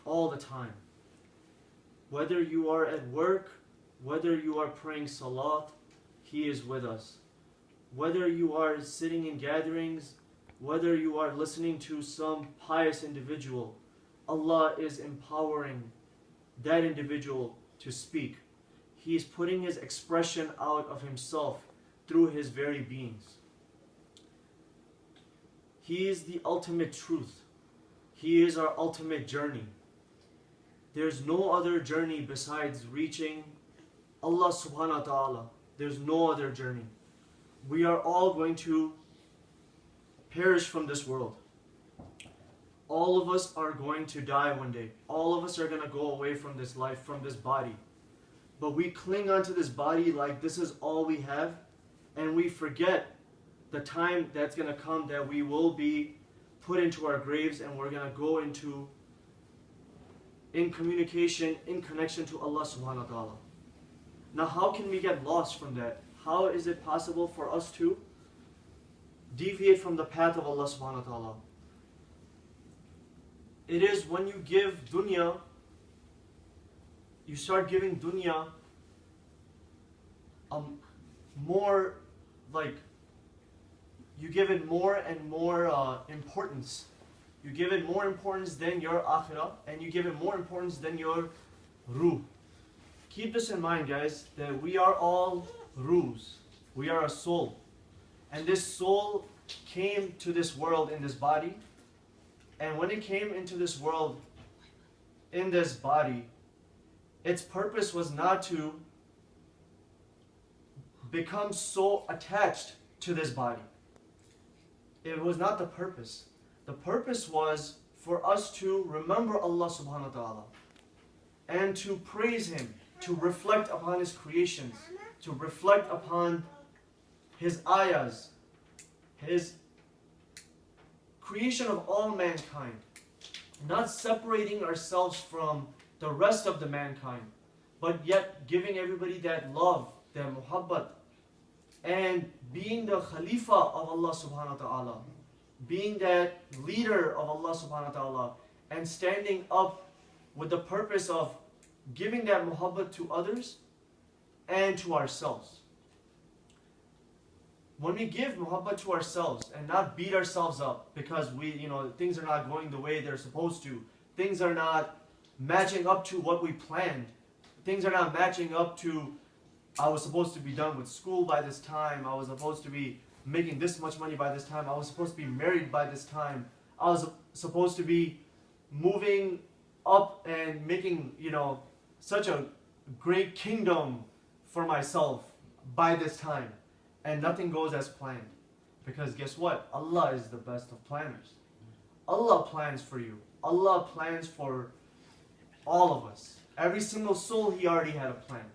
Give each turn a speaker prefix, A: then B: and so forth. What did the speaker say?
A: all the time. Whether you are at work, whether you are praying salat, He is with us. Whether you are sitting in gatherings, whether you are listening to some pious individual, Allah is empowering that individual to speak. He is putting His expression out of Himself through His very beings. He is the ultimate truth. He is our ultimate journey. There's no other journey besides reaching Allah subhanahu wa ta'ala. There's no other journey. We are all going to perish from this world. All of us are going to die one day. All of us are going to go away from this life, from this body. But we cling onto this body like this is all we have, and we forget the time that's going to come that we will be put into our graves and we're going to go into in communication, in connection to Allah subhanahu wa ta'ala. Now how can we get lost from that? How is it possible for us to deviate from the path of Allah subhanahu wa ta'ala? It is when you give dunya, you start giving dunya more, like, you give it more and more importance. You give it more importance than your akhirah, and you give it more importance than your ruh. Keep this in mind, guys, that we are all ruhs. We are a soul. And this soul came to this world in this body. And when it came into this world in this body, its purpose was not to become so attached to this body. It was not the purpose. The purpose was for us to remember Allah subhanahu wa ta'ala and to praise Him, to reflect upon His creations, to reflect upon His ayahs, His creation of all mankind, not separating ourselves from the rest of the mankind, but yet giving everybody that love, that muhabbat, and being the Khalifa of Allah subhanahu wa ta'ala, being that leader of Allah subhanahu wa ta'ala, and standing up with the purpose of giving that muhabbat to others and to ourselves. When we give muhabbat to ourselves and not beat ourselves up because things are not going the way they're supposed to, things are not matching up to what we planned, things are not matching up to, I was supposed to be done with school by this time, I was supposed to be making this much money by this time, I was supposed to be married by this time, I was supposed to be moving up and making, such a great kingdom for myself by this time. And nothing goes as planned. Because guess what? Allah is the best of planners. Allah plans for you. Allah plans for all of us. Every single soul, He already had a plan.